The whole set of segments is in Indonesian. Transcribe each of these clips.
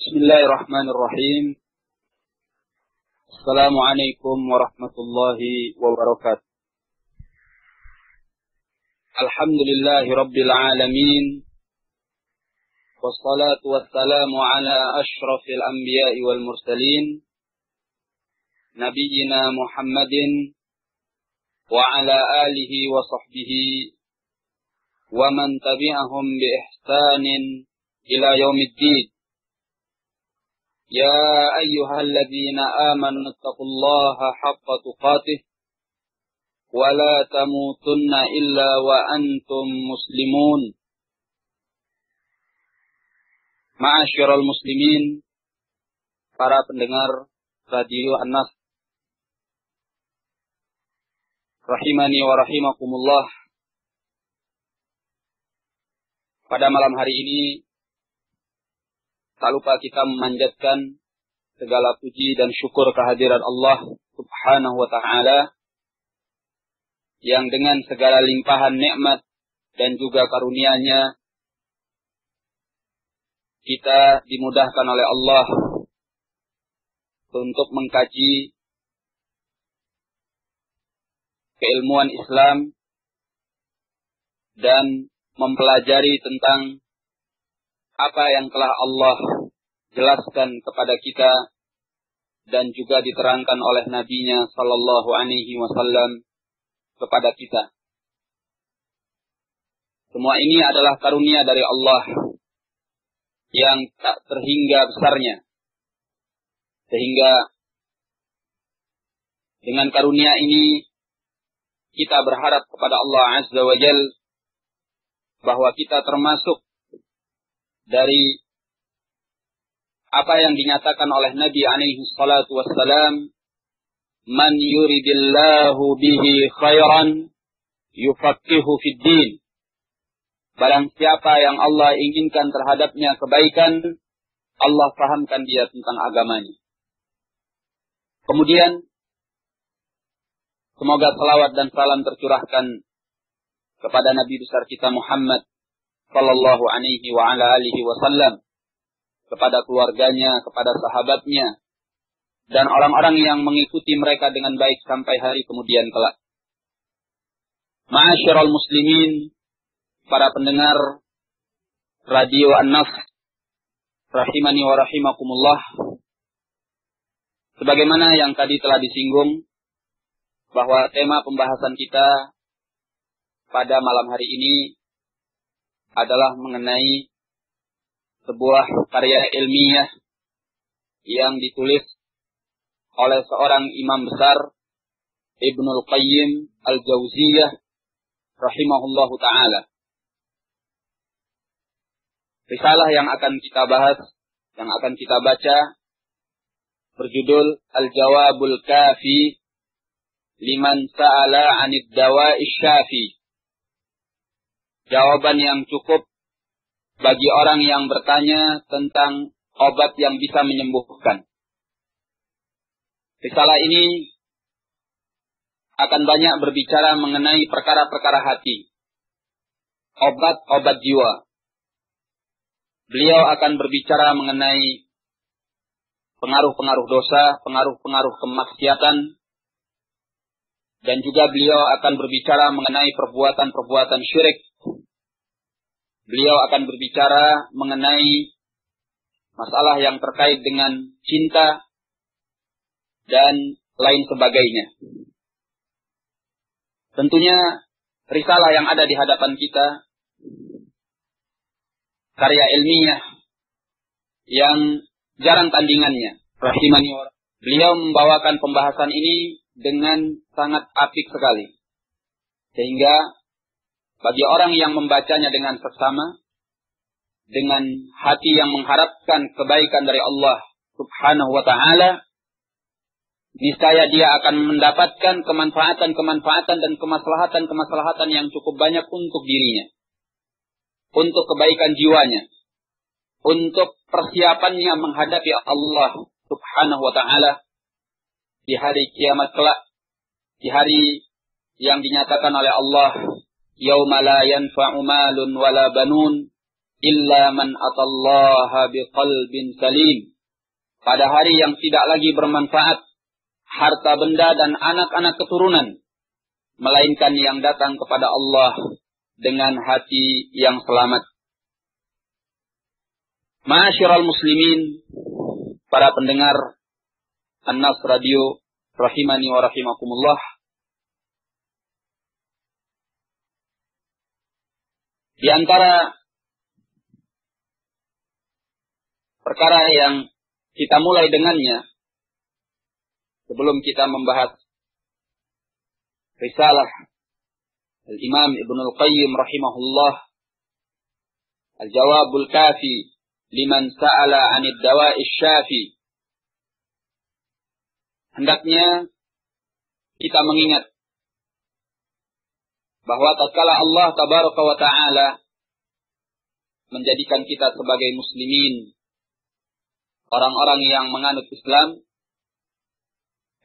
Bismillahirrahmanirrahim. Assalamualaikum warahmatullahi wabarakatuh. Alhamdulillahi rabbil alamin. Wassalatu wassalamu ala ashrafil anbiya'i wal mursalin. Nabiyyina Muhammadin wa ala alihi wa sahbihi wa man tabi'ahum bi ihsanin ila yaumiddin. Ya ayyuhalladzina amanu taqullaha haqqa tuqatih wa la tamutunna illa wa antum muslimun. Ma'asyiral muslimin, para pendengar Radio An-Nas rahimani wa rahimakumullah. Pada malam hari ini tak lupa kita memanjatkan segala puji dan syukur kehadiran Allah Subhanahu wa ta'ala yang dengan segala limpahan nikmat dan juga karunia-Nya kita dimudahkan oleh Allah untuk mengkaji keilmuan Islam dan mempelajari tentang apa yang telah Allah jelaskan kepada kita dan juga diterangkan oleh Nabi-Nya sallallahu alaihi wasallam kepada kita. Semua ini adalah karunia dari Allah yang tak terhingga besarnya. Sehingga dengan karunia ini kita berharap kepada Allah Azza wa Jalla bahwa kita termasuk dari apa yang dinyatakan oleh Nabi alaihi salatu wassalam, man yuridillahu bihi khairan yufaqihu fid din. Barang siapa yang Allah inginkan terhadapnya kebaikan, Allah fahamkan dia tentang agamanya. Kemudian semoga salawat dan salam tercurahkan kepada Nabi besar kita Muhammad sallallahu alaihi wa ala alihi wasallam, kepada keluarganya, kepada sahabatnya, dan orang-orang yang mengikuti mereka dengan baik sampai hari kemudian kelak. Ma'asyiral muslimin, para pendengar Radio An-Nas rahimani wa rahimakumullah. Sebagaimana yang tadi telah disinggung, bahwa tema pembahasan kita pada malam hari ini adalah mengenai sebuah karya ilmiah yang ditulis oleh seorang imam besar, Ibnul Qayyim Al-Jauziyah rahimahullahu ta'ala. Risalah yang akan kita bahas, yang akan kita baca, berjudul Al-Jawabul Kafi Liman Sa'ala 'Anid Dawa'ish Syafi. Jawaban yang cukup bagi orang yang bertanya tentang obat yang bisa menyembuhkan. Risalah ini akan banyak berbicara mengenai perkara-perkara hati, obat-obat jiwa. Beliau akan berbicara mengenai pengaruh-pengaruh dosa, pengaruh-pengaruh kemaksiatan, dan juga beliau akan berbicara mengenai perbuatan-perbuatan syirik. Beliau akan berbicara mengenai masalah yang terkait dengan cinta dan lain sebagainya. Tentunya risalah yang ada di hadapan kita, karya ilmiah yang jarang tandingannya. Rahimani wa rahimah. Beliau membawakan pembahasan ini dengan sangat apik sekali. Sehingga bagi orang yang membacanya dengan seksama, dengan hati yang mengharapkan kebaikan dari Allah Subhanahu wa ta'ala, niscaya dia akan mendapatkan kemanfaatan dan kemaslahatan yang cukup banyak untuk dirinya, untuk kebaikan jiwanya, untuk persiapannya menghadapi Allah Subhanahu wa ta'ala di hari kiamat kelak, di hari yang dinyatakan oleh Allah, yauma la yanfa'u malun wala banun illa man atallaha biqalbin salim. Pada hari yang tidak lagi bermanfaat harta benda dan anak-anak keturunan, melainkan yang datang kepada Allah dengan hati yang selamat. Ma'asyiral muslimin, para pendengar An-Nas Radio rahimani wa rahimakumullah. Di antara perkara yang kita mulai dengannya, sebelum kita membahas risalah Al-Imam Ibnul Qayyim rahimahullah, Al-Jawabul Kafi liman sa'ala 'anid dawa'i syafi, hendaknya kita mengingat bahwa tatkala Allah tabaraka wa ta'ala menjadikan kita sebagai muslimin, orang-orang yang menganut Islam,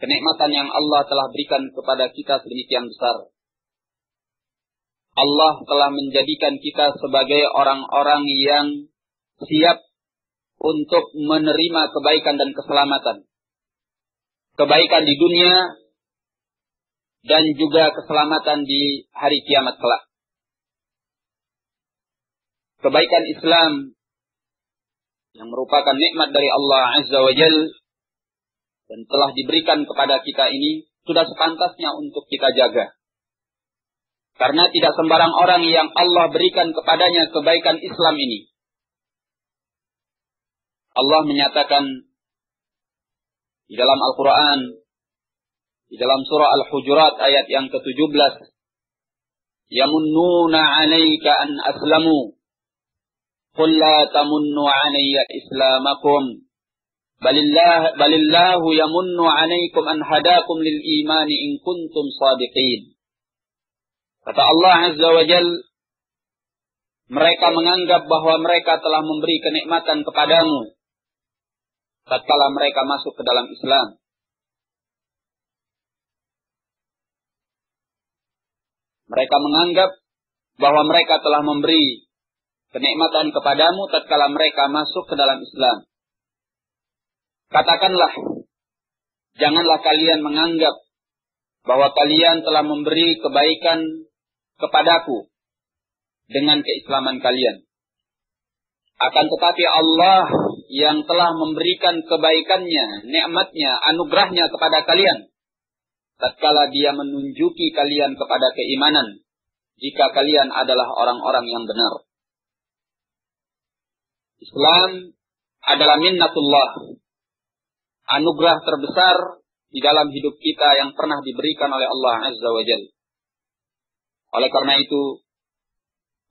kenikmatan yang Allah telah berikan kepada kita sedemikian besar. Allah telah menjadikan kita sebagai orang-orang yang siap untuk menerima kebaikan dan keselamatan. Kebaikan di dunia dan juga keselamatan di hari kiamat kelak. Kebaikan Islam yang merupakan nikmat dari Allah Azza wa Jalla dan telah diberikan kepada kita ini sudah sepantasnya untuk kita jaga. Karena tidak sembarang orang yang Allah berikan kepadanya kebaikan Islam ini. Allah menyatakan di dalam Al-Quran, di dalam surah Al-Hujurat ayat yang ke-17, yamunnuna 'alaika an aslamu qul la tamunnu 'alayya islamakum balillahu yamunnu 'alaykum an hadakum lil imani in kuntum shadiqin. Kata Allah Azza wa Jalla, mereka menganggap bahwa mereka telah memberi kenikmatan kepadamu tatkala mereka masuk ke dalam Islam. Mereka menganggap bahwa mereka telah memberi kenikmatan kepadamu tatkala mereka masuk ke dalam Islam. Katakanlah, janganlah kalian menganggap bahwa kalian telah memberi kebaikan kepadaku dengan keislaman kalian. Akan tetapi Allah yang telah memberikan kebaikannya, nikmatnya, anugerahnya kepada kalian, tatkala Dia menunjuki kalian kepada keimanan, jika kalian adalah orang-orang yang benar. Islam adalah minnatullah, anugerah terbesar di dalam hidup kita yang pernah diberikan oleh Allah Azza wa Jalla. Oleh karena itu,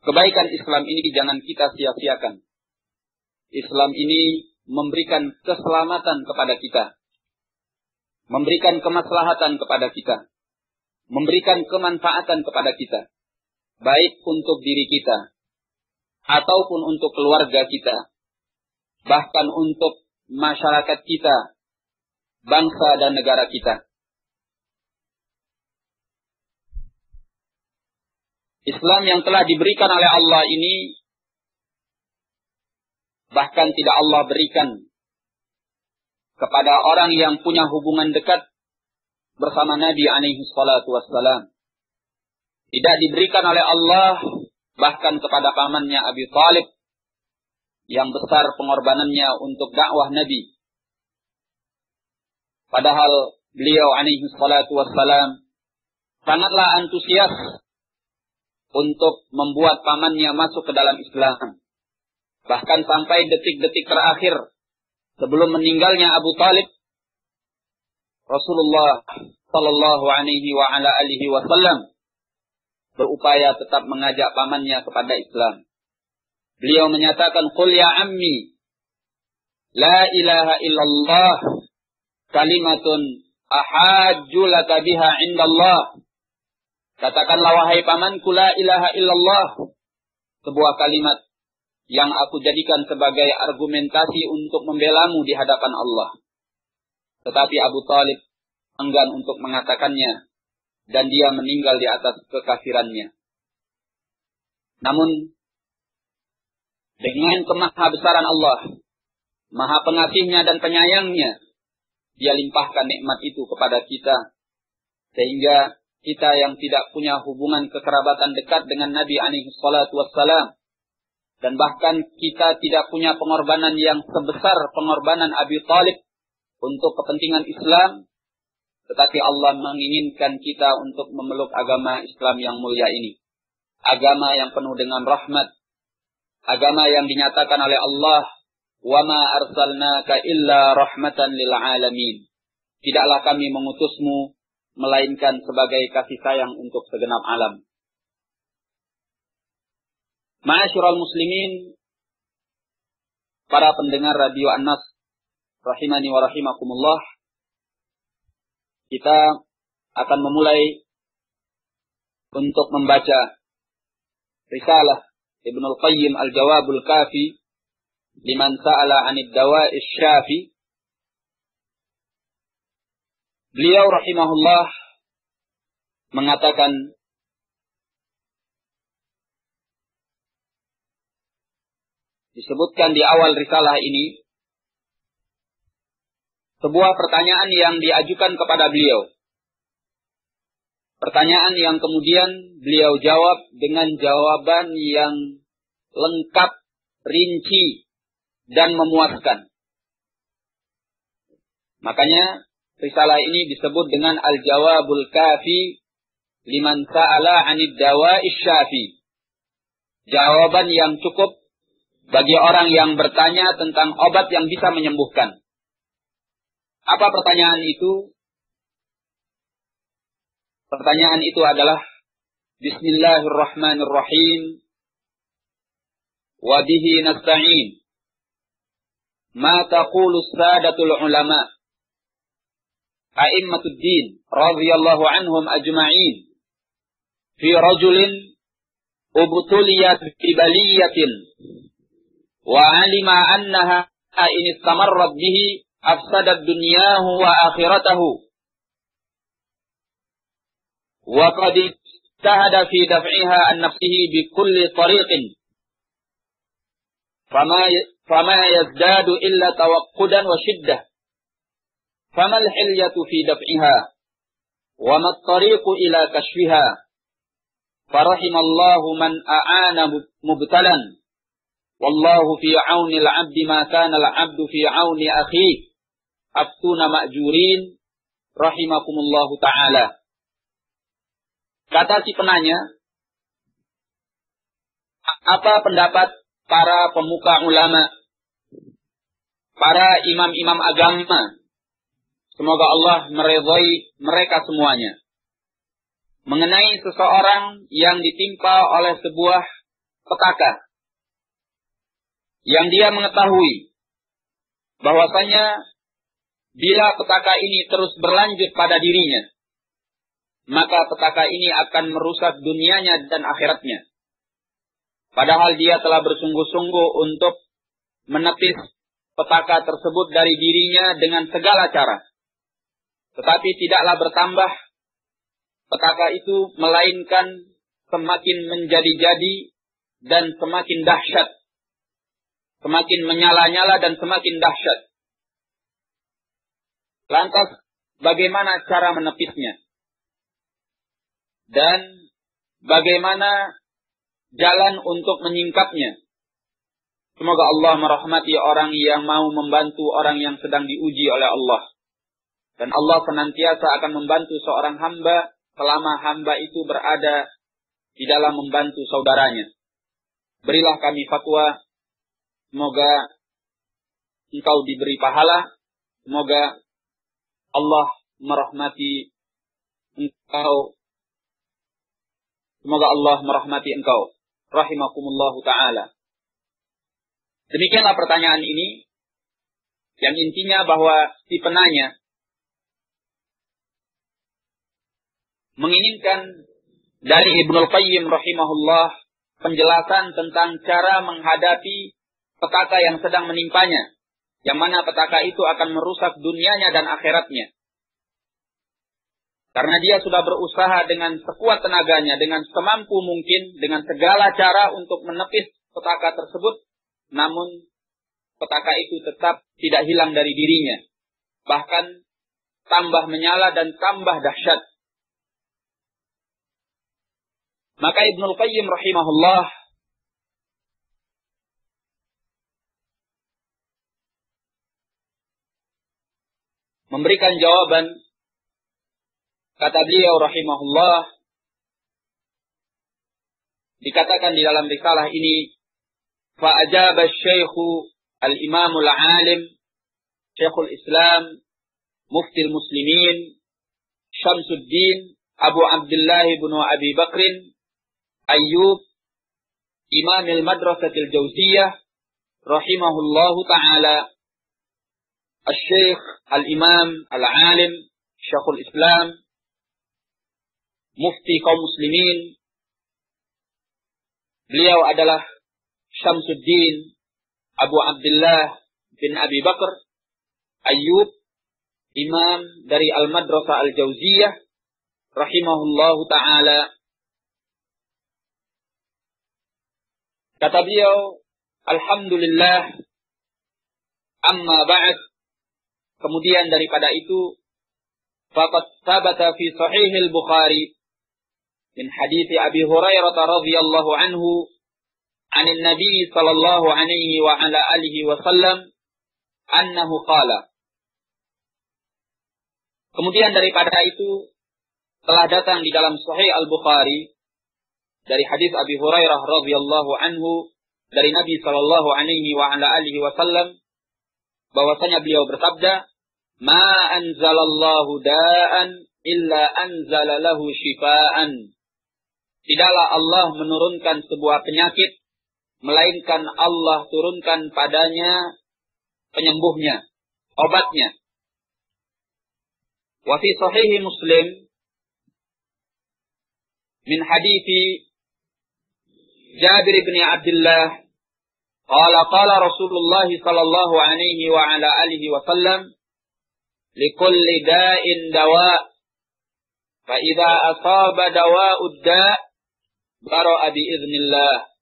kebaikan Islam ini jangan kita sia-siakan. Islam ini memberikan keselamatan kepada kita, memberikan kemaslahatan kepada kita, memberikan kemanfaatan kepada kita, baik untuk diri kita, ataupun untuk keluarga kita, bahkan untuk masyarakat kita, bangsa dan negara kita. Islam yang telah diberikan oleh Allah ini bahkan tidak Allah berikan kepada orang yang punya hubungan dekat bersama Nabi alaihi salatu wassalam. Tidak diberikan oleh Allah bahkan kepada pamannya Abi Thalib yang besar pengorbanannya untuk dakwah Nabi. Padahal beliau alaihi salatu wassalam sangatlah antusias untuk membuat pamannya masuk ke dalam Islam. Bahkan sampai detik-detik terakhir sebelum meninggalnya Abu Thalib, Rasulullah sallallahu alaihi wa ala alihi wasallam berupaya tetap mengajak pamannya kepada Islam. Beliau menyatakan, "Qul ya ammi, la ilaha illallah, kalimatun ahajju laka biha indallah." Katakanlah wahai pamanku, la ilaha illallah, sebuah kalimat yang aku jadikan sebagai argumentasi untuk membelamu di hadapan Allah. Tetapi Abu Thalib enggan untuk mengatakannya, dan dia meninggal di atas kekafirannya. Namun, Dengan kemahabesaran Allah, Maha Pengasihnya dan Penyayangnya, Dia limpahkan nikmat itu kepada kita. Sehingga kita yang tidak punya hubungan kekerabatan dekat dengan Nabi alaihi salatu wassalam, dan bahkan kita tidak punya pengorbanan yang sebesar pengorbanan Abi Thalib untuk kepentingan Islam, tetapi Allah menginginkan kita untuk memeluk agama Islam yang mulia ini. Agama yang penuh dengan rahmat. Agama yang dinyatakan oleh Allah, "Wa ma arsalnaka illa rahmatan lil alamin." Tidaklah kami mengutusmu melainkan sebagai kasih sayang untuk segenap alam. Ma'asyiral muslimin, para pendengar Radio An-Nas rahimani wa rahimakumullah, kita akan memulai untuk membaca risalah Ibnul Qayyim Al-Jawabul Kafi liman sa'ala 'anid dawa'is syafi. Beliau rahimahullah mengatakan, disebutkan di awal risalah ini sebuah pertanyaan yang diajukan kepada beliau. Pertanyaan yang kemudian beliau jawab dengan jawaban yang lengkap, rinci, dan memuaskan. Makanya risalah ini disebut dengan Al-Jawabul Kafi liman sa'ala 'anid dawa'is syafi. Jawaban yang cukup bagi orang yang bertanya tentang obat yang bisa menyembuhkan. Apa pertanyaan itu? Pertanyaan itu adalah, Bismillahirrahmanirrahim, wa bihi nasta'in. Ma taqulu sadatul ulama, a'immatud din, radhiyallahu anhum ajma'in, fi rajulin ubtuliyat bi baliyatin, wa alima annaha in istamarrat bihi afsadat dunyahu wa akhiratahu. Wa qad ijtahada fi daf'iha an nafsihi bi kulli tariqin. Fama yazdadu illa tawaqqudan wa shiddah. Fama al-hilyatu fi daf'iha wa ma at-tariqu ila kashfiha. Farahimallahu man a'ana mubtalan. Wallahu fi 'auni al-'abdi ma kana al-'abdu fi 'auni akhihi. Aftuna ma'jurin rahimakumullahu ta'ala. Kata si penanya, apa pendapat para pemuka ulama, para imam-imam agama, semoga Allah meridhai mereka semuanya, mengenai seseorang yang ditimpa oleh sebuah petaka, yang dia mengetahui bahwasanya bila petaka ini terus berlanjut pada dirinya, maka petaka ini akan merusak dunianya dan akhiratnya. Padahal dia telah bersungguh-sungguh untuk menepis petaka tersebut dari dirinya dengan segala cara. Tetapi tidaklah bertambah petaka itu, melainkan semakin menjadi-jadi dan semakin dahsyat. Semakin menyala-nyala dan semakin dahsyat. Lantas, bagaimana cara menepisnya? Dan bagaimana jalan untuk menyingkapnya? Semoga Allah merahmati orang yang mau membantu orang yang sedang diuji oleh Allah. Dan Allah senantiasa akan membantu seorang hamba selama hamba itu berada di dalam membantu saudaranya. Berilah kami fatwa, semoga engkau diberi pahala, semoga Allah merahmati engkau. Semoga Allah merahmati engkau. Rahimakumullahu ta'ala. Demikianlah pertanyaan ini, yang intinya bahwa si penanya menginginkan dari Ibnul Qayyim rahimahullah penjelasan tentang cara menghadapi petaka yang sedang menimpanya, yang mana petaka itu akan merusak dunianya dan akhiratnya. Karena dia sudah berusaha dengan sekuat tenaganya, dengan semampu mungkin, dengan segala cara untuk menepis petaka tersebut. namun petaka itu tetap tidak hilang dari dirinya. Bahkan tambah menyala dan tambah dahsyat. Maka Ibnul Qayyim rahimahullah memberikan jawaban. Kata beliau rahimahullah, dikatakan di dalam risalah ini, فَأَجَابَ الشَّيْخُ الْإِمَامُ الْعَالِمُ شيخ الإسلام مفتي المسلمين شمس الدين أبو عبد الله بن أبي بكر أيوب إمام المدرسة الجوزية رحمه الله تعالى الشيخ الإمام العالم شيخ الإسلام mufti kaum muslimin. Beliau adalah Syamsuddin Abu Abdullah bin Abi Bakr Ayyub, imam dari Al-Madrasah Al-Jauziyah rahimahullahu ta'ala. Kata beliau, alhamdulillah, amma ba'd, kemudian daripada itu, faqad thabata fi sahih al-Bukhari min hadits Abi Hurairah radhiyallahu anhu عن النبي صلى الله عليه وعلى آله وسلم أنه قال. Kemudian daripada itu telah datang di dalam Sahih Al-Bukhari dari hadis Abi Hurairah radhiyallahu anhu dari Nabi sallallahu alaihi wa ala alihi wasallam bahwasanya beliau bersabda, "Ma anzalallahu da'an illa anzala lahu shifaan." Tidaklah Allah menurunkan sebuah penyakit melainkan Allah turunkan padanya penyembuhnya, obatnya. Wa fi sahih Muslim min hadithi Jabir bin Abdullah qala Rasulullah sallallahu alaihi wa ala alihi wa sallam likulli da'in dawa fa idza asaba dawa'ud da' bara'a bi idznillah.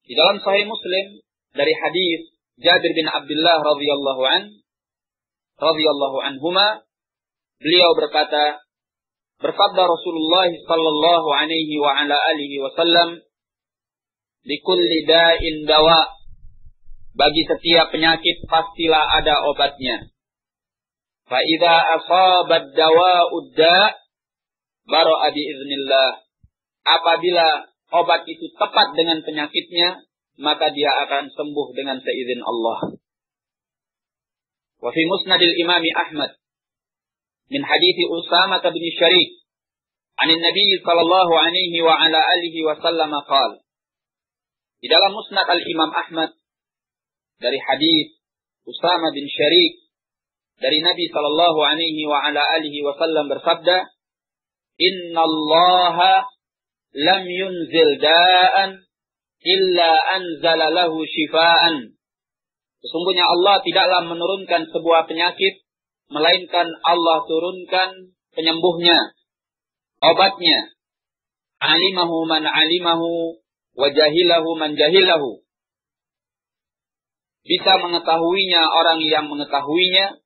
Di dalam Sahih Muslim dari hadis Jabir bin Abdullah radhiyallahu anhuma, beliau berkata, bersabda Rasulullah sallallahu alaihi wa ala alihi wasallam, likulli da'in dawa, bagi setiap penyakit pastilah ada obatnya. Fa idza asabat dawa'ud da' bara'a bi idznillah. Apabila obat itu tepat dengan penyakitnya, maka dia akan sembuh dengan seizin Allah. Wa fi musnadil imami Ahmad min hadithi Usamah bin Syarif anin Nabi sallallahu alaihi wa ala alihi wa sallam qala. Di dalam musnad al-Imam Ahmad dari hadis Usamah bin Syarif dari Nabi sallallahu alaihi wa ala alihi wa sallam bersabda, "Innallaha lam yunzil da'an illa anzala lahu shifaan." Sesungguhnya Allah tidaklah menurunkan sebuah penyakit melainkan Allah turunkan penyembuhnya, obatnya. Alimahu man alimahu wa jahilahu man jahilahu. Bisa mengetahuinya orang yang mengetahuinya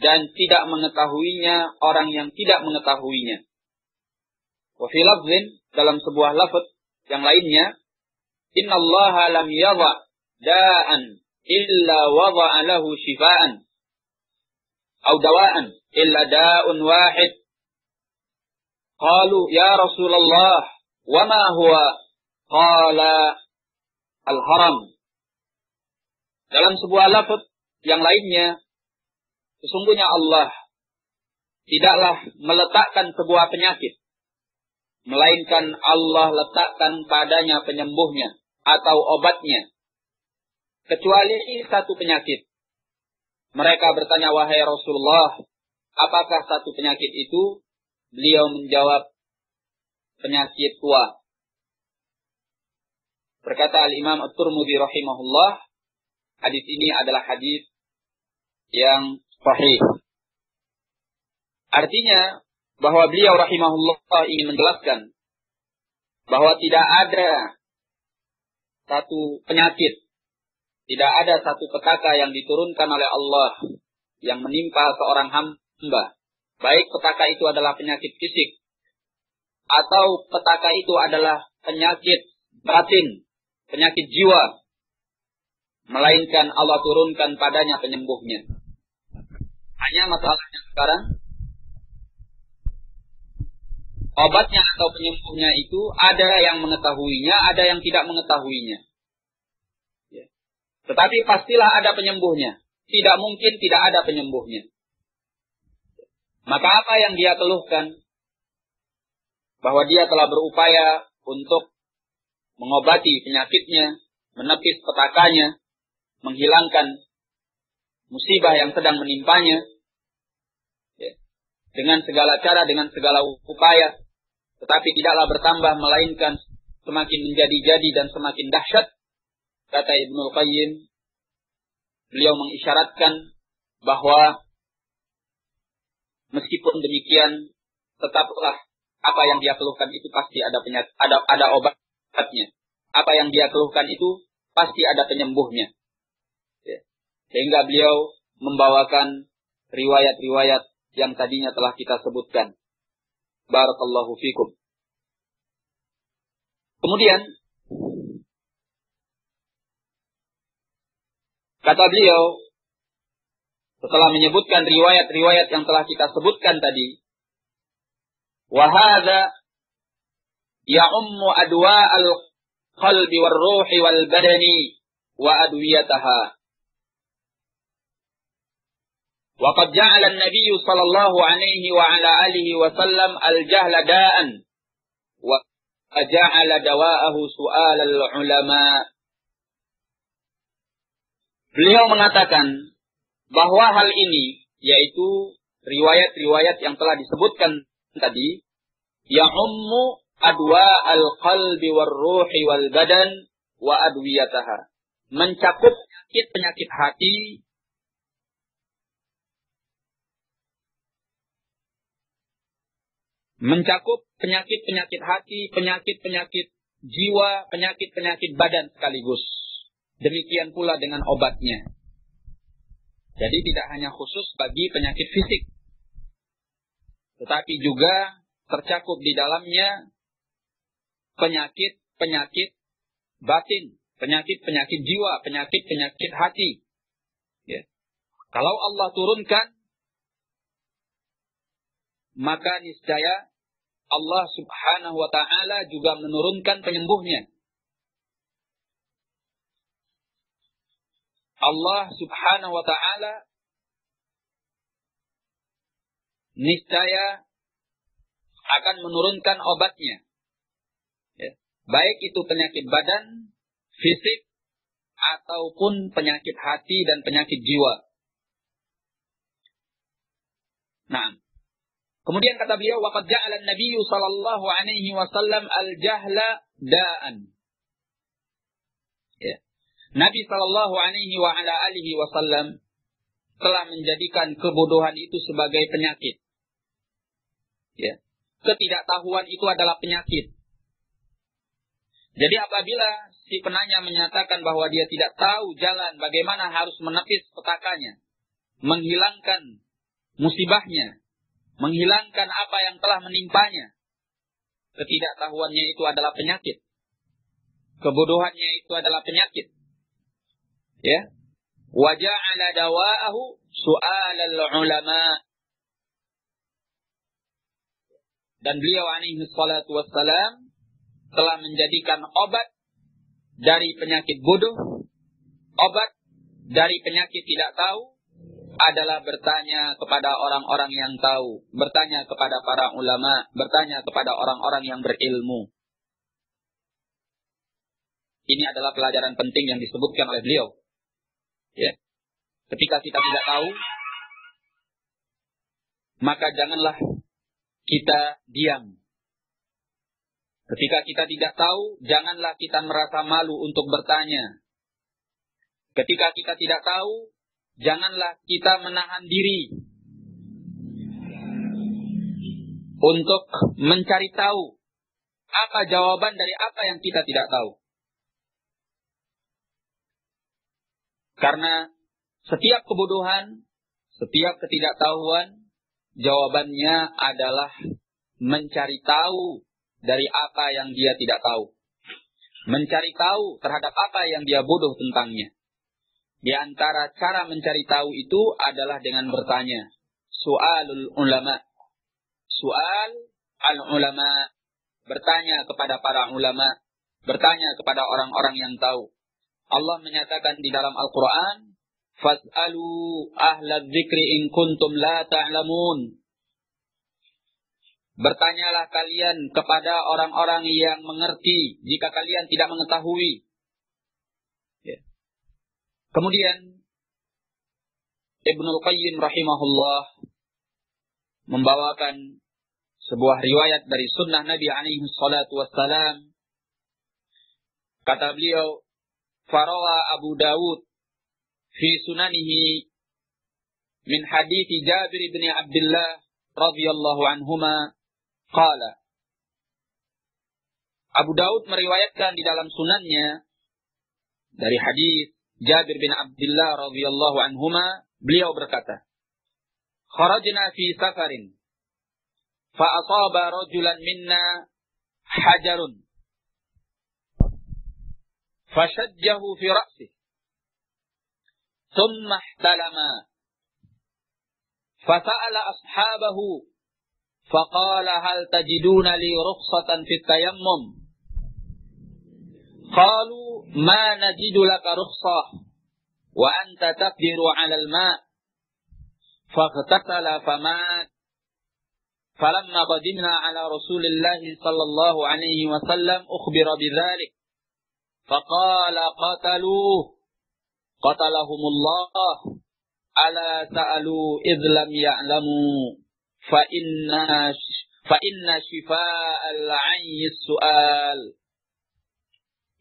dan tidak mengetahuinya orang yang tidak mengetahuinya. Wa fi lafzin, dalam sebuah lafaz yang lainnya, innallaha lam yadha da'an illa wada'a lahu shifaan atau dawa'an illa da'un wahid. Qalu ya Rasulullah wa ma huwa? Qala al-haram. Dalam sebuah lafaz yang lainnya, sesungguhnya Allah tidaklah meletakkan sebuah penyakit melainkan Allah letakkan padanya penyembuhnya atau obatnya, kecuali satu penyakit. Mereka bertanya, wahai Rasulullah, apakah satu penyakit itu? Beliau menjawab, penyakit tua. Berkata Al-Imam At-Tirmidzi rahimahullah, hadis ini adalah hadis yang sahih. Artinya, bahwa beliau rahimahullah ingin menjelaskan bahwa tidak ada satu penyakit, tidak ada satu petaka yang diturunkan oleh Allah yang menimpa seorang hamba. Baik petaka itu adalah penyakit fisik, atau petaka itu adalah penyakit batin, penyakit jiwa, melainkan Allah turunkan padanya penyembuhnya. Hanya masalahnya sekarang, obatnya atau penyembuhnya itu ada yang mengetahuinya, ada yang tidak mengetahuinya. Tetapi pastilah ada penyembuhnya. Tidak mungkin tidak ada penyembuhnya. Maka apa yang dia keluhkan? Bahwa dia telah berupaya untuk mengobati penyakitnya, menepis petakanya, menghilangkan musibah yang sedang menimpanya, dengan segala cara, dengan segala upaya, tetapi tidaklah bertambah, melainkan semakin menjadi-jadi dan semakin dahsyat. Kata Ibnul Qayyim, beliau mengisyaratkan bahwa meskipun demikian, tetaplah apa yang dia keluhkan itu pasti ada obatnya. Apa yang dia keluhkan itu pasti ada penyembuhnya. Sehingga beliau membawakan riwayat-riwayat yang tadinya telah kita sebutkan. Barakallahu fikum. Kemudian kata beliau, setelah menyebutkan riwayat-riwayat yang telah kita sebutkan tadi, wa hadza ya'ummu adwa al-qalbi war-ruhi wal-badani wa adwiyataha. Wa qad ja'ala an-nabiy sallallahu alaihi wa ala alihi wa sallam al-jahla da'an wa ja'ala dawa'ahu su'al al-ulama. Beliau mengatakan bahwa hal ini, yaitu riwayat-riwayat yang telah disebutkan tadi, ya'ummu adwa al-qalbi war-ruhi wal-badan wa adwiyataha, mencakup penyakit-penyakit hati, mencakup penyakit-penyakit hati, penyakit-penyakit jiwa, penyakit-penyakit badan sekaligus. Demikian pula dengan obatnya. Jadi tidak hanya khusus bagi penyakit fisik, tetapi juga tercakup di dalamnya penyakit-penyakit batin, penyakit-penyakit jiwa, penyakit-penyakit hati. Ya. Kalau Allah turunkan, maka niscaya Allah subhanahu wa ta'ala juga menurunkan penyembuhnya. Allah subhanahu wa ta'ala niscaya akan menurunkan obatnya. Ya. Baik itu penyakit badan, fisik, ataupun penyakit hati dan penyakit jiwa. Nah, kemudian kata beliau, waqad ja'ala an-nabiy sallallahu alaihi wasallam al-jahla da'an. Ya. Nabi sallallahu alaihi wa ala alihi wasallam telah menjadikan kebodohan itu sebagai penyakit. Ya. Ketidaktahuan itu adalah penyakit. Jadi apabila si penanya menyatakan bahwa dia tidak tahu jalan bagaimana harus menepis petakanya, menghilangkan musibahnya, menghilangkan apa yang telah menimpanya, ketidaktahuannya itu adalah penyakit. Kebodohannya itu adalah penyakit. Ya. Wa ja'ala dawa'ahu su'alal ulama. Dan beliau alaihi salatu wassalam telah menjadikan obat dari penyakit bodoh, obat dari penyakit tidak tahu, adalah bertanya kepada orang-orang yang tahu, bertanya kepada para ulama, bertanya kepada orang-orang yang berilmu. Ini adalah pelajaran penting yang disebutkan oleh beliau. Ya. Ketika kita tidak tahu, maka janganlah kita diam. Ketika kita tidak tahu, janganlah kita merasa malu untuk bertanya. Ketika kita tidak tahu, janganlah kita menahan diri untuk mencari tahu apa jawaban dari apa yang kita tidak tahu. Karena setiap kebodohan, setiap ketidaktahuan, jawabannya adalah mencari tahu dari apa yang dia tidak tahu. Mencari tahu terhadap apa yang dia bodoh tentangnya. Di antara cara mencari tahu itu adalah dengan bertanya. Su'alul ulama. Su'al al-ulama. Bertanya kepada para ulama. Bertanya kepada orang-orang yang tahu. Allah menyatakan di dalam Al-Quran, Fas'alu ahla dzikri in kuntum la ta'lamun. Bertanyalah kalian kepada orang-orang yang mengerti jika kalian tidak mengetahui. Ya. Kemudian Ibnul Qayyim rahimahullah membawakan sebuah riwayat dari sunnah Nabi alaihi salatu wassalam. Kata beliau, Farawa Abu Dawud fi sunanihi min hadithi Jabir bin Abdullah radhiyallahu anhuma qala. Abu Daud meriwayatkan di dalam sunannya dari hadis Jabir bin Abdullah radhiyallahu anhuma, beliau berkata, Kharajna fi safarin fa asaba rajulan minna hajarun fashajjahu fi ra'sihi thumma ihtalama fasa'ala ashabahu فقال هل تجدون لي رخصة في التيمم قالوا ما نجد لك رخصة وأنت تقدر على الماء فاغتسل فمات فلما قدمنا على رسول الله صلى الله عليه وسلم أخبر بذلك فقال قتلهم الله ألا سألوا إذ لم يعلموا فإن شفاء العي السؤال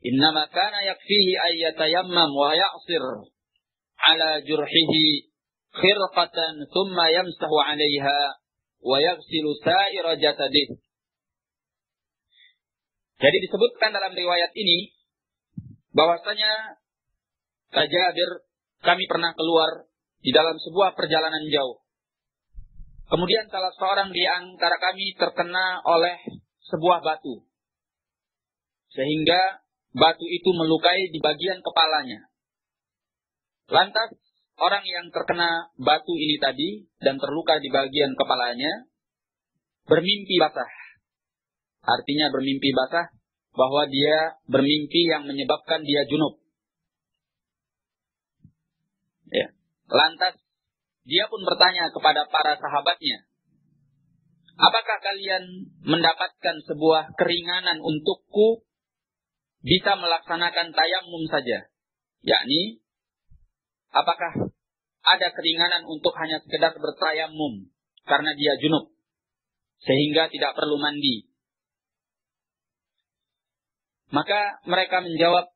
إنما كان يكفيه أن يتيمم ويعصر على جرحه خرقة ثم يمسح عليها ويغسل سائر جسده. Jadi disebutkan dalam riwayat ini bahwasanya Jabir, kami pernah keluar di dalam sebuah perjalanan jauh. Kemudian salah seorang di antara kami terkena oleh sebuah batu. Sehingga batu itu melukai di bagian kepalanya. Lantas orang yang terkena batu ini tadi dan terluka di bagian kepalanya bermimpi basah. Artinya bermimpi basah bahwa dia bermimpi yang menyebabkan dia junub. Ya. Lantas dia pun bertanya kepada para sahabatnya, apakah kalian mendapatkan sebuah keringanan untukku bisa melaksanakan tayammum saja? Yakni, apakah ada keringanan untuk hanya sekedar bertayammum karena dia junub, sehingga tidak perlu mandi? Maka mereka menjawab,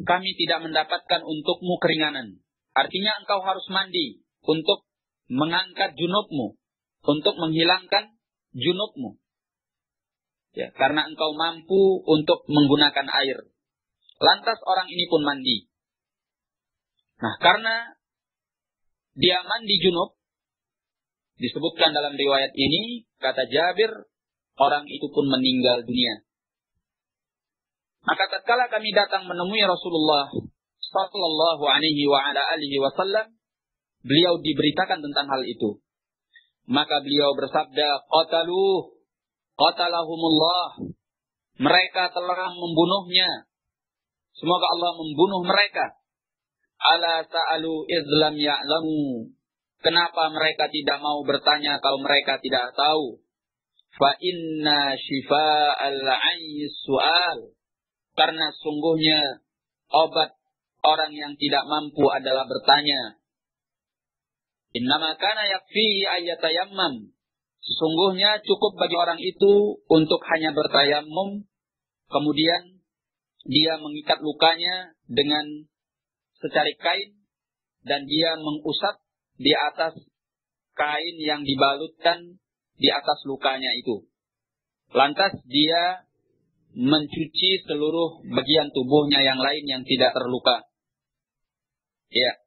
kami tidak mendapatkan untukmu keringanan. Artinya engkau harus mandi untuk mengangkat junubmu, untuk menghilangkan junubmu. Ya, karena engkau mampu untuk menggunakan air. Lantas orang ini pun mandi. Nah, karena dia mandi junub, disebutkan dalam riwayat ini, kata Jabir, orang itu pun meninggal dunia. Maka tatkala kami datang menemui Rasulullah sallallahu alaihi wa ala alihi wasallam, beliau diberitakan tentang hal itu. Maka beliau bersabda, qatalahumullah. Mereka telah membunuhnya. Semoga Allah membunuh mereka. Ala sa'alu izlam ya'lamu. Kenapa mereka tidak mau bertanya kalau mereka tidak tahu? Fa inna shifa'al 'ayyi su'al. Karena sungguhnya obat orang yang tidak mampu adalah bertanya. Innama kana yakfihi ayyatayammam. Sesungguhnya cukup bagi orang itu untuk hanya bertayammum, kemudian dia mengikat lukanya dengan secarik kain dan dia mengusap di atas kain yang dibalutkan di atas lukanya itu. Lantas dia mencuci seluruh bagian tubuhnya yang lain yang tidak terluka. Ya,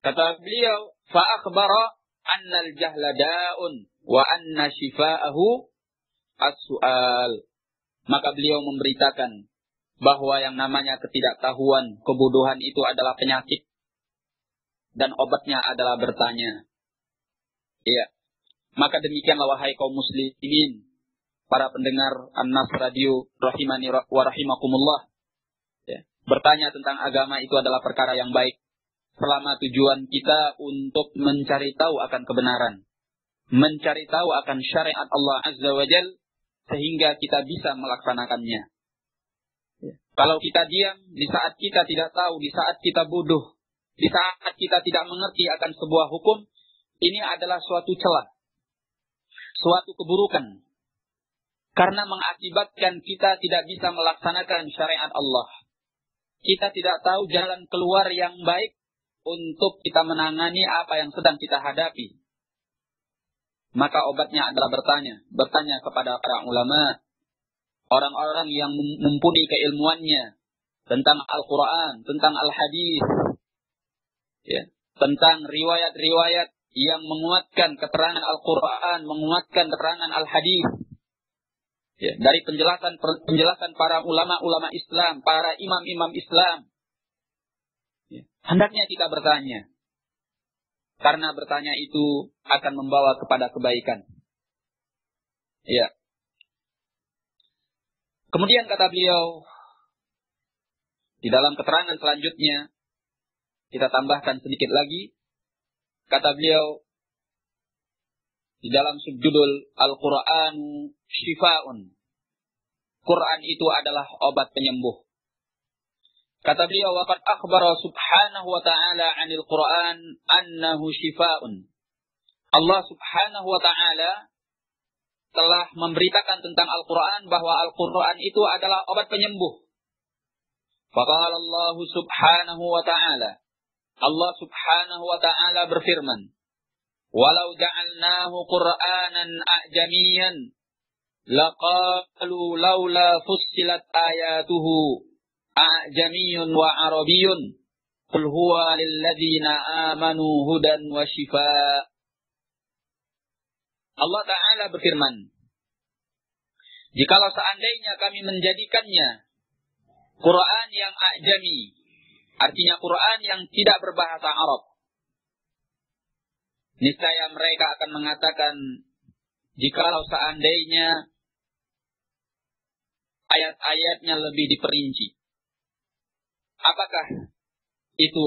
Kata beliau, fa akhbara anna al-jahla da'un wa anna shifa'ahu as-su'al. Maka beliau memberitakan bahwa yang namanya ketidaktahuan, kebodohan itu adalah penyakit dan obatnya adalah bertanya. Iya. Maka demikianlah wahai kaum muslimin, para pendengar An-Nas Radio rahimani wa rahimakumullah. Ya. Bertanya tentang agama itu adalah perkara yang baik selama tujuan kita untuk mencari tahu akan kebenaran, mencari tahu akan syariat Allah Azza wa Jalla, sehingga kita bisa melaksanakannya. Ya. Kalau kita diam, di saat kita tidak tahu, di saat kita bodoh, di saat kita tidak mengerti akan sebuah hukum, ini adalah suatu celah, suatu keburukan. Karena mengakibatkan kita tidak bisa melaksanakan syariat Allah. Kita tidak tahu jalan keluar yang baik untuk kita menangani apa yang sedang kita hadapi. Maka obatnya adalah bertanya. Bertanya kepada para ulama, orang-orang yang mumpuni keilmuannya tentang Al-Quran, tentang Al-Hadis, ya, tentang riwayat-riwayat yang menguatkan keterangan Al-Quran, menguatkan keterangan Al-Hadis. Ya, dari penjelasan para ulama-ulama Islam, para imam-imam Islam. Ya, hendaknya kita bertanya. Karena bertanya itu akan membawa kepada kebaikan. Ya. Kemudian kata beliau, di dalam keterangan selanjutnya, kita tambahkan sedikit lagi. Kata beliau, di dalam subjudul Al-Qur'anu Shifa'un. Quran itu adalah obat penyembuh. Kata beliau, waqad akhbara subhanahu wa ta'ala 'anil Qur'an annahu shifa'un. Allah subhanahu wa ta'ala telah memberitakan tentang Al-Quran bahwa Al-Quran itu adalah obat penyembuh. Faqala Allah subhanahu wa ta'ala. Allah subhanahu wa ta'ala berfirman, walau ja'alnahu Qur'anan a'jamiyan laqalu laula fussilat ayatuhu a'jamiyun wa arabiyyun qul huwa lilladzina amanu hudan wa shifaa. Allah Ta'ala berfirman, jikalau seandainya kami menjadikannya Quran yang a'jami, artinya Quran yang tidak berbahasa Arab, niscaya mereka akan mengatakan, jikalau seandainya ayat-ayatnya lebih diperinci. Apakah itu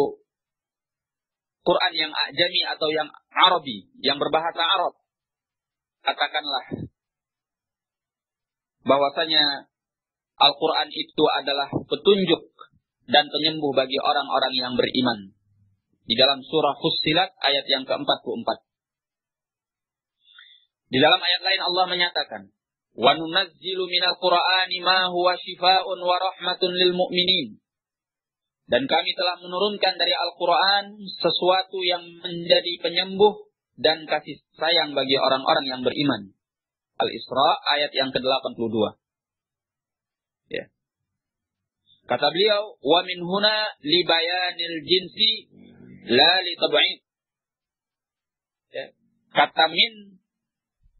Quran yang a'jami atau yang Arabi, yang berbahasa Arab? Katakanlah bahwasanya Al-Quran itu adalah petunjuk dan penyembuh bagi orang-orang yang beriman. Di dalam surah Fussilat ayat yang ke-44. Di dalam ayat lain Allah menyatakan, wa nunazzilu minal Qur'ani ma huwa shifaa'un wa rahmatun lil mu'minin. Dan kami telah menurunkan dari Al-Quran sesuatu yang menjadi penyembuh dan kasih sayang bagi orang-orang yang beriman. Al-Isra ayat yang ke-82. Ya. Kata beliau, wa min huna li bayanil jinsi la li tab'id. Ya. Kata min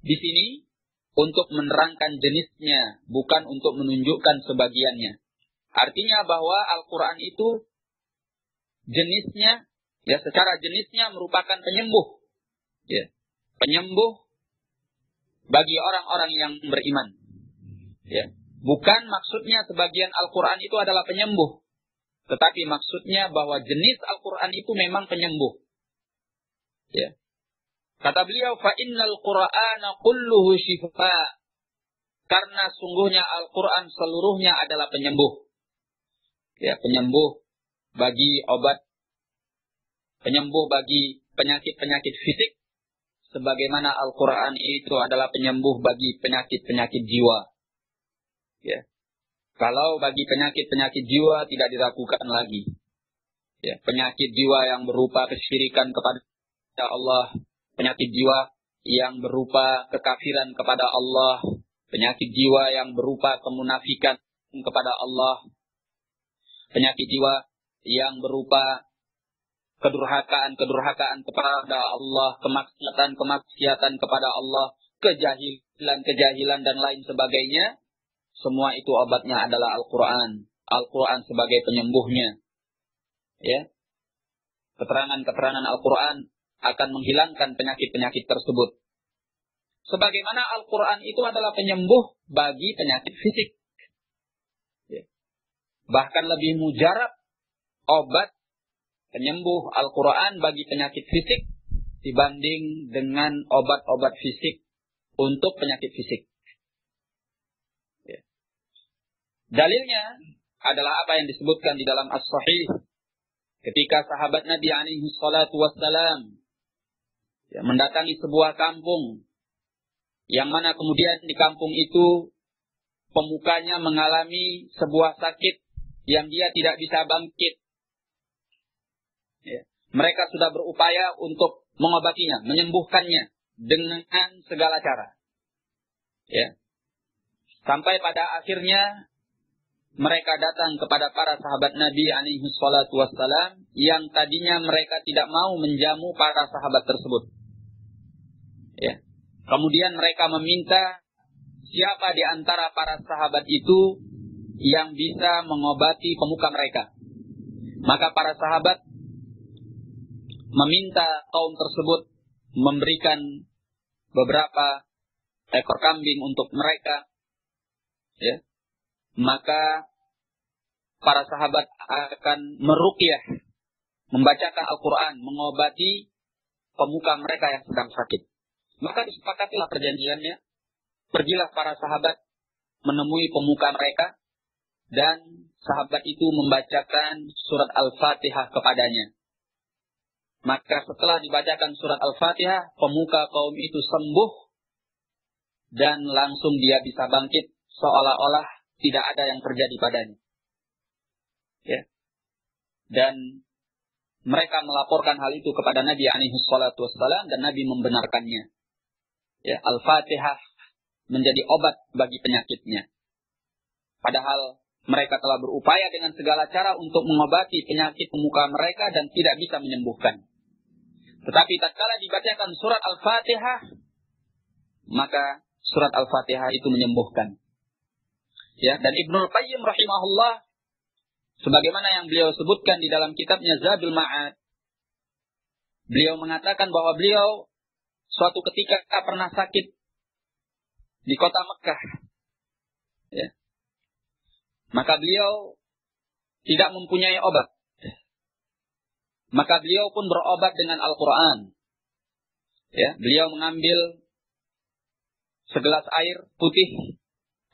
di sini untuk menerangkan jenisnya, bukan untuk menunjukkan sebagiannya. Artinya bahwa Al-Quran itu jenisnya, ya secara jenisnya merupakan penyembuh. Ya, penyembuh bagi orang-orang yang beriman. Ya, bukan maksudnya sebagian Al-Quran itu adalah penyembuh, tetapi maksudnya bahwa jenis Al-Quran itu memang penyembuh. Ya. Kata beliau, fa innal Qur'ana kulluhu shifa. Karena sungguhnya Al-Quran seluruhnya adalah penyembuh. Ya, penyembuh bagi obat, penyembuh bagi penyakit-penyakit fisik. Sebagaimana Al-Quran itu adalah penyembuh bagi penyakit-penyakit jiwa. Ya. Kalau bagi penyakit-penyakit jiwa tidak diragukan lagi. Ya. Penyakit jiwa yang berupa kesyirikan kepada Allah. Penyakit jiwa yang berupa kekafiran kepada Allah. Penyakit jiwa yang berupa kemunafikan kepada Allah. Penyakit jiwa yang berupa kedurhakaan kepada Allah, kemaksiatan kepada Allah, kejahilan dan lain sebagainya, semua itu obatnya adalah Al-Quran. Al-Quran sebagai penyembuhnya. Ya. Keterangan-keterangan Al-Quran akan menghilangkan penyakit-penyakit tersebut. Sebagaimana Al-Quran itu adalah penyembuh bagi penyakit fisik. Ya. Bahkan lebih mujarab obat penyembuh Al-Quran bagi penyakit fisik dibanding dengan obat-obat fisik untuk penyakit fisik. Ya. Dalilnya adalah apa yang disebutkan di dalam As-Sahih ketika sahabat Nabi alaihi salatu wassalam mendatangi sebuah kampung yang mana kemudian di kampung itu pemukanya mengalami sebuah sakit yang dia tidak bisa bangkit. Ya. Mereka sudah berupaya untuk mengobatinya, menyembuhkannya dengan segala cara. Ya. Sampai pada akhirnya mereka datang kepada para sahabat Nabi alaihi salatu wassalam yang tadinya mereka tidak mau menjamu para sahabat tersebut. Ya. Kemudian mereka meminta siapa di antara para sahabat itu yang bisa mengobati pemuka mereka. Maka para sahabat meminta kaum tersebut memberikan beberapa ekor kambing untuk mereka. Ya. Maka para sahabat akan meruqyah, membacakan Al-Quran, mengobati pemuka mereka yang sedang sakit. Maka disepakatilah perjanjiannya. Pergilah para sahabat menemui pemuka mereka dan sahabat itu membacakan surat Al-Fatihah kepadanya. Maka setelah dibacakan surat Al-Fatihah, pemuka kaum itu sembuh dan langsung dia bisa bangkit seolah-olah tidak ada yang terjadi padanya. Ya. Dan mereka melaporkan hal itu kepada Nabi alaihi salatu wassalam dan Nabi membenarkannya. Ya, Al-Fatihah menjadi obat bagi penyakitnya. Padahal mereka telah berupaya dengan segala cara untuk mengobati penyakit pemuka mereka dan tidak bisa menyembuhkan. Tetapi tatkala dibacakan surat Al-Fatihah, maka surat Al-Fatihah itu menyembuhkan. Ya, dan Ibnul Qayyim rahimahullah sebagaimana yang beliau sebutkan di dalam kitabnya Zadul Ma'ad, beliau mengatakan bahwa beliau suatu ketika pernah sakit di kota Mekah. Ya. Maka beliau tidak mempunyai obat. Maka beliau pun berobat dengan Al-Quran. Ya, beliau mengambil segelas air putih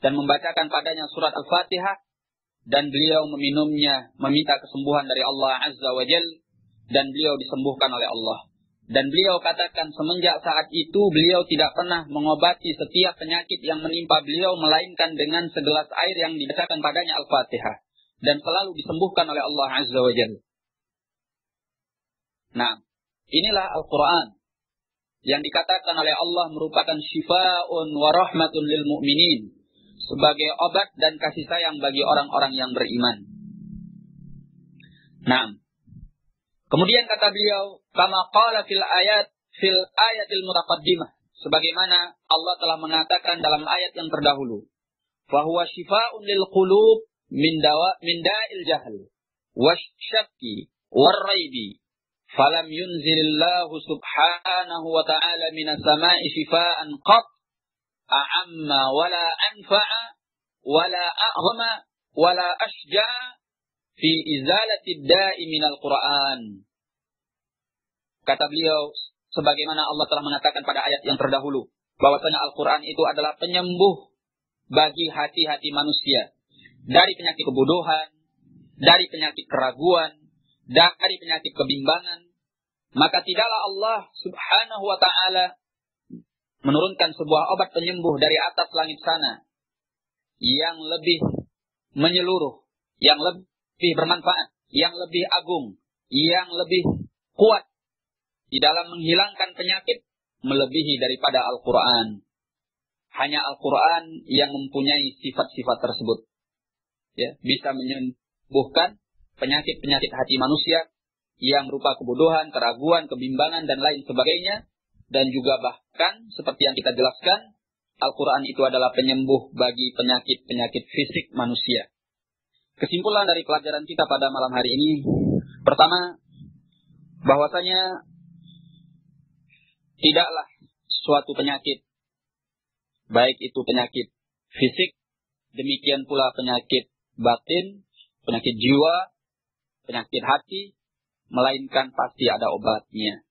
dan membacakan padanya surat Al-Fatihah dan beliau meminumnya, meminta kesembuhan dari Allah Azza wa Jal dan beliau disembuhkan oleh Allah. Dan beliau katakan semenjak saat itu beliau tidak pernah mengobati setiap penyakit yang menimpa beliau melainkan dengan segelas air yang dibacakan padanya Al-Fatihah dan selalu disembuhkan oleh Allah Azza wa Jalla. Nah, inilah Al-Quran yang dikatakan oleh Allah merupakan syifa'un wa rahmatun lil mu'minin, sebagai obat dan kasih sayang bagi orang-orang yang beriman. Nah, kemudian kata beliau, kama qala fil ayatil mutaqaddimah, sebagaimana Allah telah mengatakan dalam ayat yang terdahulu, fa huwa syifa'un lil qulub min da'il jahl wasyakki warraibi falam yunzilillahu subhanahu wa ta'ala minas sama'i syifa'an qat a'amma wala anfa'a wala a'zama wala ashja'a fi izalati da'i minal Qur'an. Kata beliau, sebagaimana Allah telah mengatakan pada ayat yang terdahulu, bahwasanya Al-Quran itu adalah penyembuh bagi hati-hati manusia dari penyakit kebodohan, dari penyakit keraguan, dari penyakit kebimbangan. Maka tidaklah Allah subhanahu wa ta'ala menurunkan sebuah obat penyembuh dari atas langit sana yang lebih menyeluruh, yang lebih bermanfaat, yang lebih agung, yang lebih kuat di dalam menghilangkan penyakit melebihi daripada Al-Quran. Hanya Al-Quran yang mempunyai sifat-sifat tersebut. Ya, bisa menyembuhkan penyakit-penyakit hati manusia, yang berupa kebodohan, keraguan, kebimbangan, dan lain sebagainya. Dan juga bahkan seperti yang kita jelaskan, Al-Quran itu adalah penyembuh bagi penyakit-penyakit fisik manusia. Kesimpulan dari pelajaran kita pada malam hari ini, pertama, bahwasanya tidaklah suatu penyakit, baik itu penyakit fisik, demikian pula penyakit batin, penyakit jiwa, penyakit hati, melainkan pasti ada obatnya.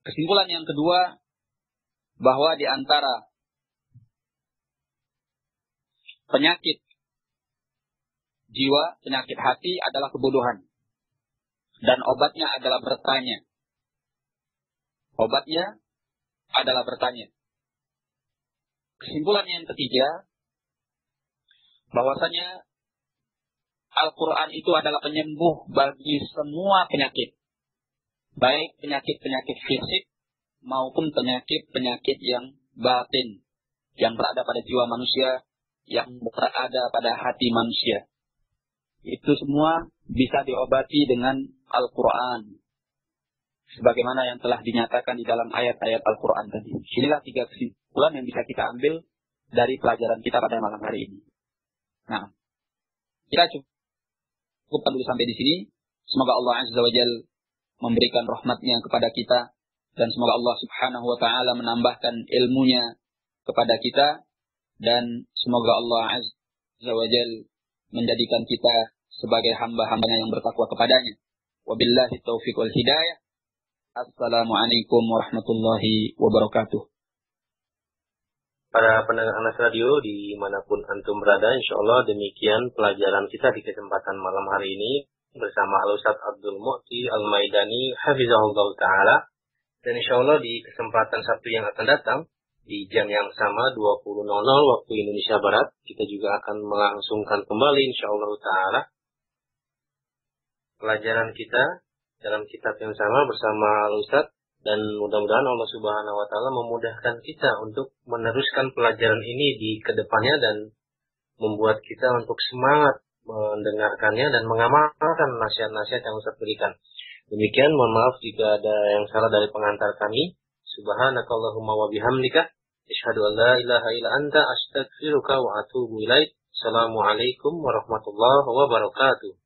Kesimpulan yang kedua, bahwa di antara penyakit jiwa, penyakit hati adalah kebodohan. Dan obatnya adalah bertanya. Obatnya adalah bertanya. Kesimpulan yang ketiga, bahwasanya Al-Quran itu adalah penyembuh bagi semua penyakit. Baik penyakit-penyakit fisik maupun penyakit-penyakit yang batin. Yang berada pada jiwa manusia, yang berada pada hati manusia. Itu semua bisa diobati dengan Al-Quran. Sebagaimana yang telah dinyatakan di dalam ayat-ayat Al-Quran tadi. Inilah 3 kesimpulan yang bisa kita ambil dari pelajaran kita pada malam hari ini. Nah, kita cukupkan dulu sampai di sini. Semoga Allah Azza wa Jalla memberikan rahmatnya kepada kita. Dan semoga Allah Subhanahu wa Ta'ala menambahkan ilmunya kepada kita. Dan semoga Allah Azza wa Jalla menjadikan kita sebagai hamba-hambanya yang bertakwa kepadanya. Wabillahi taufiq wal hidayah. Assalamualaikum warahmatullahi wabarakatuh. Para pendengar Anas Radio dimanapun antum berada, insyaallah demikian pelajaran kita di kesempatan malam hari ini bersama Al-Ustaz Abdul Mu'ti Al-Maidani Hafizahullah Ta'ala. Dan insyaallah di kesempatan Sabtu yang akan datang di jam yang sama 20.00 waktu Indonesia Barat, kita juga akan melangsungkan kembali insyaallah Ta'ala pelajaran kita dalam kitab yang sama bersama Al-Ustaz. Dan mudah-mudahan Allah Subhanahu wa Ta'ala memudahkan kita untuk meneruskan pelajaran ini di kedepannya dan membuat kita untuk semangat mendengarkannya dan mengamalkan nasihat-nasihat yang Ustaz berikan. Demikian, mohon maaf jika ada yang salah dari pengantar kami. Subhanakallahumma wa bihamdika asyhadu an la ilaha illa anta astaghfiruka wa atubu ilaik. Assalamualaikum warahmatullahi wabarakatuh.